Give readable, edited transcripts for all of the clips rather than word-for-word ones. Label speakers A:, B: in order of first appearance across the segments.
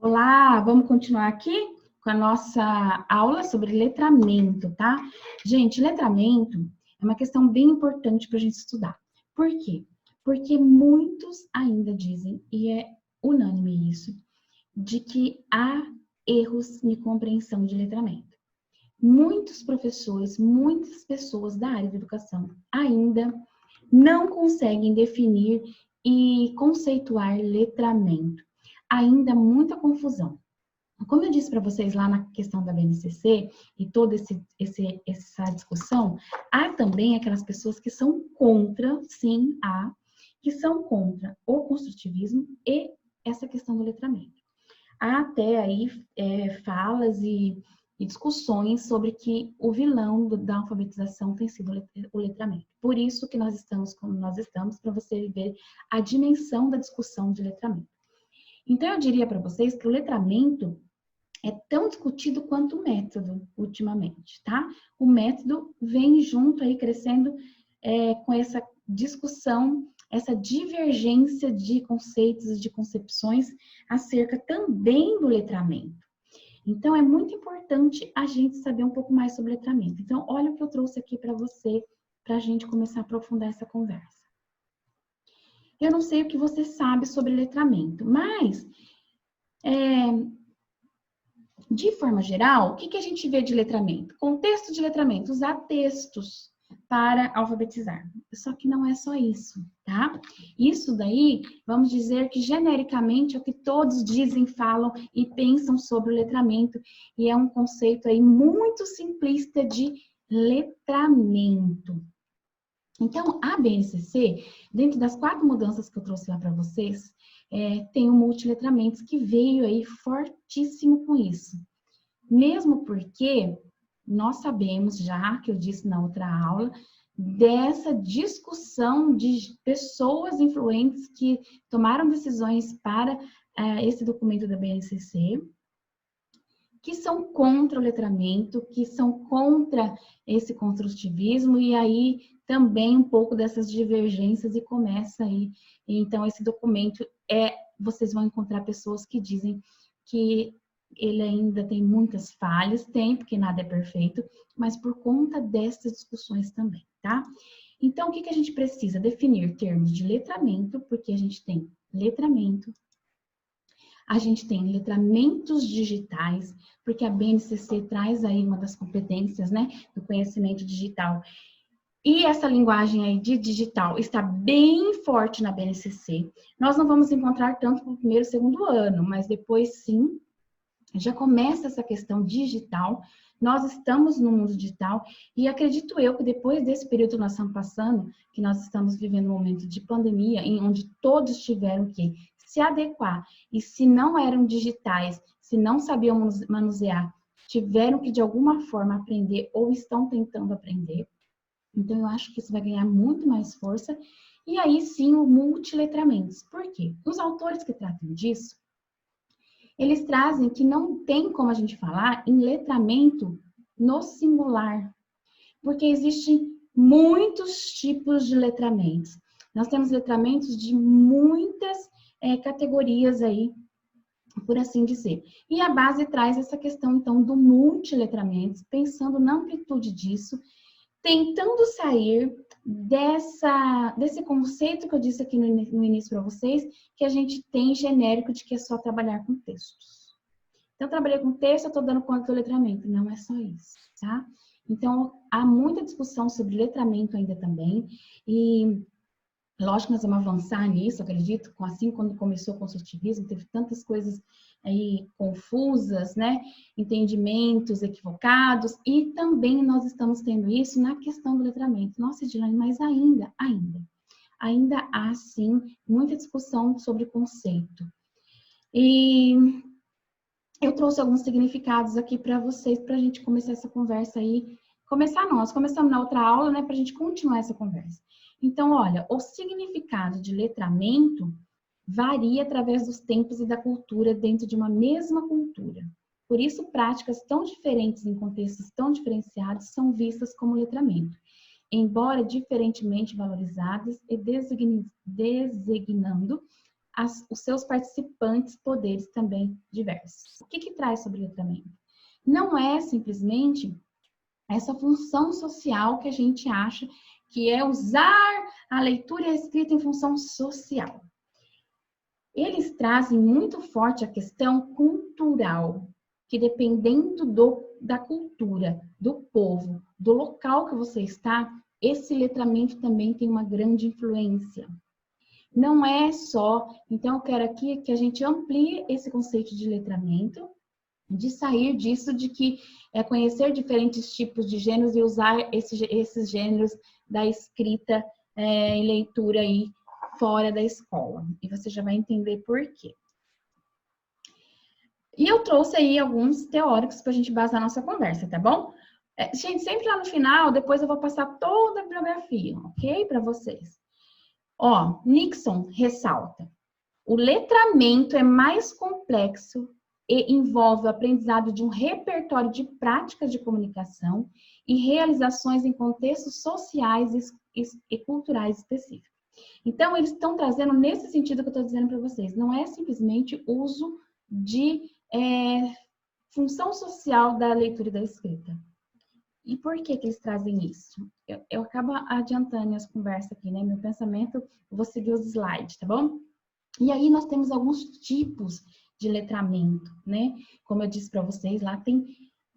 A: Olá, vamos continuar aqui com a nossa aula sobre letramento, tá? Gente, letramento é uma questão bem importante para a gente estudar. Por quê? Porque muitos ainda dizem, e é unânime isso, de que há erros de compreensão de letramento. Muitos professores, muitas pessoas da área de educação ainda não conseguem definir e conceituar letramento. Ainda muita confusão. Como eu disse para vocês lá na questão da BNCC e toda essa discussão, há também aquelas pessoas que são contra, sim, que são contra o construtivismo e essa questão do letramento. Há até aí falas e discussões sobre que o vilão da alfabetização tem sido o letramento. Por isso que nós estamos como nós estamos, para você ver a dimensão da discussão de letramento. Então, eu diria para vocês que o letramento é tão discutido quanto o método, ultimamente, tá? O método vem junto aí, crescendo com essa discussão, essa divergência de conceitos e de concepções acerca também do letramento. Então, é muito importante a gente saber um pouco mais sobre letramento. Então, olha o que eu trouxe aqui para você, para a gente começar a aprofundar essa conversa. Eu não sei o que você sabe sobre letramento, mas, de forma geral, o que a gente vê de letramento? Contexto de letramento, usar textos para alfabetizar. Só que não é só isso, tá? Isso daí, vamos dizer que genericamente é o que todos dizem, falam e pensam sobre o letramento, e é um conceito aí muito simplista de letramento. Então, a BNCC, dentro das 4 mudanças que eu trouxe lá para vocês, tem o multiletramentos que veio aí fortíssimo com isso. Mesmo porque nós sabemos já, que eu disse na outra aula, dessa discussão de pessoas influentes que tomaram decisões para esse documento da BNCC, que são contra o letramento, que são contra esse construtivismo, e aí também um pouco dessas divergências e começa aí. Então, esse documento vocês vão encontrar pessoas que dizem que ele ainda tem muitas falhas, tem, porque nada é perfeito, mas por conta dessas discussões também, tá? Então, o que a gente precisa? Definir termos de letramento, porque a gente tem letramento, a gente tem letramentos digitais, porque a BNCC traz aí uma das competências, né, do conhecimento digital. E essa linguagem aí de digital está bem forte na BNCC. Nós não vamos encontrar tanto no primeiro e segundo ano, mas depois sim, já começa essa questão digital. Nós estamos no mundo digital e acredito eu que depois desse período que nós estamos passando, que nós estamos vivendo um momento de pandemia, em onde todos tiveram que se adequar, e se não eram digitais, se não sabiam manusear, tiveram que de alguma forma aprender ou estão tentando aprender. Então, eu acho que isso vai ganhar muito mais força. E aí sim, o multiletramentos. Por quê? Os autores que tratam disso, eles trazem que não tem como a gente falar em letramento no singular, porque existem muitos tipos de letramentos. Nós temos letramentos de muitas categorias aí, por assim dizer. E a base traz essa questão, então, do multiletramento, pensando na amplitude disso, tentando sair desse conceito que eu disse aqui no início para vocês, que a gente tem genérico de que é só trabalhar com textos. Então, eu trabalhei com texto, eu estou dando conta do letramento. Não é só isso, tá? Então, há muita discussão sobre letramento ainda também, e lógico que nós vamos avançar nisso, acredito, assim quando começou o construtivismo, teve tantas coisas aí confusas, né? Entendimentos equivocados, e também nós estamos tendo isso na questão do letramento. Nossa, Edilane, mas ainda há, sim, muita discussão sobre conceito. E eu trouxe alguns significados aqui para vocês, para a gente começar essa conversa aí. Nós começamos na outra aula, né, para a gente continuar essa conversa. Então, olha, o significado de letramento varia através dos tempos e da cultura dentro de uma mesma cultura. Por isso, práticas tão diferentes em contextos tão diferenciados são vistas como letramento, embora diferentemente valorizadas e designando os seus participantes poderes também diversos. O que traz sobre letramento? Não é simplesmente essa função social que a gente acha que é usar a leitura e a escrita em função social. Eles trazem muito forte a questão cultural, que dependendo da cultura, do povo, do local que você está, esse letramento também tem uma grande influência. Não é só, então eu quero aqui que a gente amplie esse conceito de letramento, de sair disso de que é conhecer diferentes tipos de gêneros e usar esses gêneros da escrita e leitura aí fora da escola. E você já vai entender por quê. E eu trouxe aí alguns teóricos para a gente basar a nossa conversa, tá bom? Gente, sempre lá no final, depois eu vou passar toda a bibliografia, ok? Para vocês. Ó, Nixon ressalta: o letramento é mais complexo e envolve o aprendizado de um repertório de práticas de comunicação e realizações em contextos sociais e culturais específicos. Então, eles estão trazendo nesse sentido que eu estou dizendo para vocês. Não é simplesmente uso de função social da leitura e da escrita. E por que eles trazem isso? Eu acabo adiantando as conversas aqui, né? Meu pensamento, eu vou seguir os slides, tá bom? E aí nós temos alguns tipos de letramento, né? Como eu disse para vocês, lá tem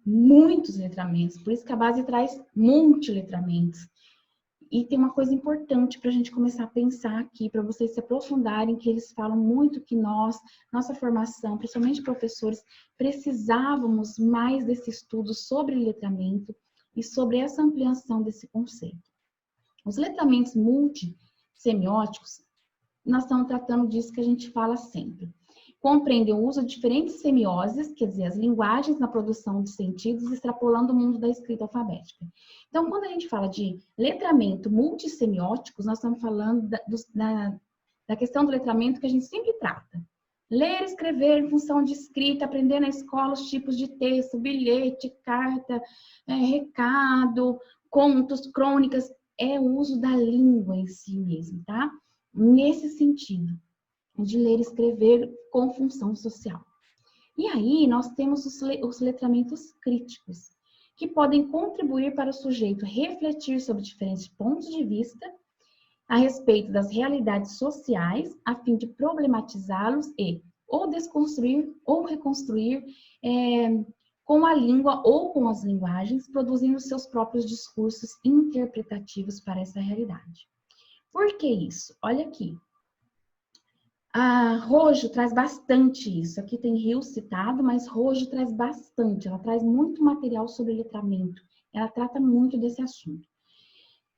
A: muitos letramentos, por isso que a base traz multiletramentos. E tem uma coisa importante para a gente começar a pensar aqui, para vocês se aprofundarem, que eles falam muito que nossa formação, principalmente professores, precisávamos mais desse estudo sobre letramento e sobre essa ampliação desse conceito. Os letramentos multissemióticos, nós estamos tratando disso que a gente fala sempre. Compreendem o uso de diferentes semioses, quer dizer, as linguagens na produção de sentidos, extrapolando o mundo da escrita alfabética. Então, quando a gente fala de letramento multissemióticos, nós estamos falando da questão do letramento que a gente sempre trata. Ler, escrever em função de escrita, aprender na escola os tipos de texto, bilhete, carta, recado, contos, crônicas, é o uso da língua em si mesmo, tá? Nesse sentido, de ler e escrever com função social. E aí, nós temos os letramentos críticos, que podem contribuir para o sujeito refletir sobre diferentes pontos de vista a respeito das realidades sociais, a fim de problematizá-los e ou desconstruir ou reconstruir com a língua ou com as linguagens, produzindo seus próprios discursos interpretativos para essa realidade. Por que isso? Olha aqui. A Rojo traz bastante isso. Aqui tem Rio citado, mas Rojo traz bastante. Ela traz muito material sobre letramento. Ela trata muito desse assunto.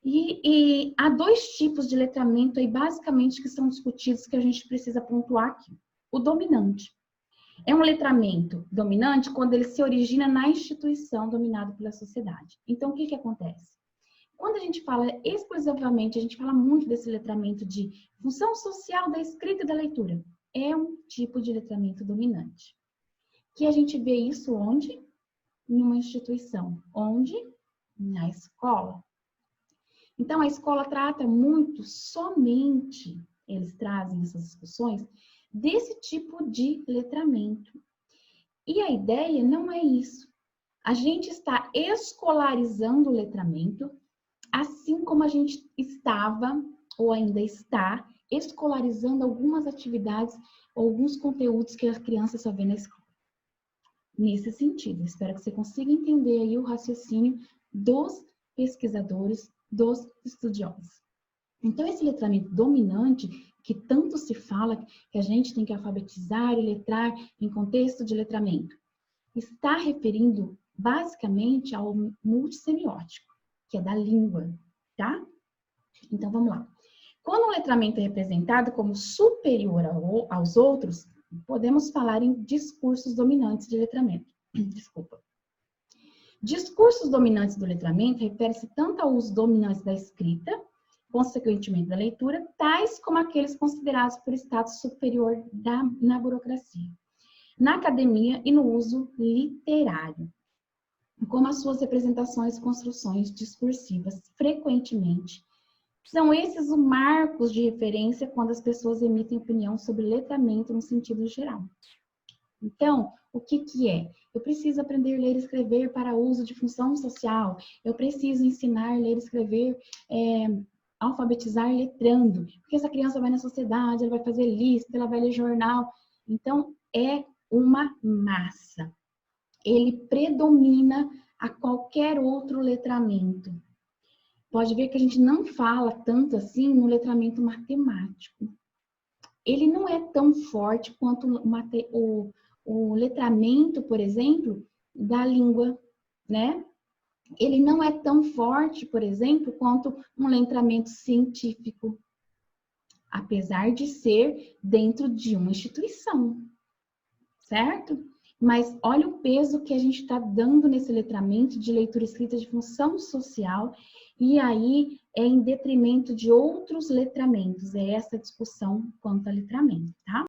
A: E há dois tipos de letramento aí, basicamente, que são discutidos, que a gente precisa pontuar aqui. O dominante. É um letramento dominante quando ele se origina na instituição dominada pela sociedade. Então, o que acontece? Quando a gente fala exclusivamente, a gente fala muito desse letramento de função social da escrita e da leitura. É um tipo de letramento dominante. Que a gente vê isso onde? Em uma instituição. Onde? Na escola. Então, a escola trata muito somente, eles trazem essas discussões, desse tipo de letramento. E a ideia não é isso. A gente está escolarizando o letramento, assim como a gente estava, ou ainda está, escolarizando algumas atividades, alguns conteúdos que as crianças só vê na escola. Nesse sentido, espero que você consiga entender aí o raciocínio dos pesquisadores, dos estudiosos. Então, esse letramento dominante, que tanto se fala que a gente tem que alfabetizar e letrar em contexto de letramento, está referindo basicamente ao multissemiótico, que é da língua, tá? Então, vamos lá. Quando o letramento é representado como superior aos outros, podemos falar em discursos dominantes de letramento. Desculpa. Discursos dominantes do letramento refere-se tanto ao uso dominante da escrita, consequentemente da leitura, tais como aqueles considerados por status superior na burocracia, na academia e no uso literário, como as suas representações e construções discursivas frequentemente São esses os marcos de referência quando as pessoas emitem opinião sobre letramento no sentido geral. Então, o que é? Eu preciso aprender a ler e escrever para uso de função social. Eu preciso ensinar a ler e escrever, alfabetizar letrando. Porque essa criança vai na sociedade, ela vai fazer lista, ela vai ler jornal. Então, é uma massa. Ele predomina a qualquer outro letramento. Pode ver que a gente não fala tanto assim no letramento matemático. Ele não é tão forte quanto o letramento, por exemplo, da língua, né? Ele não é tão forte, por exemplo, quanto um letramento científico, apesar de ser dentro de uma instituição, certo? Mas olha o peso que a gente está dando nesse letramento de leitura escrita de função social, e aí é em detrimento de outros letramentos. É essa discussão quanto a letramento, tá?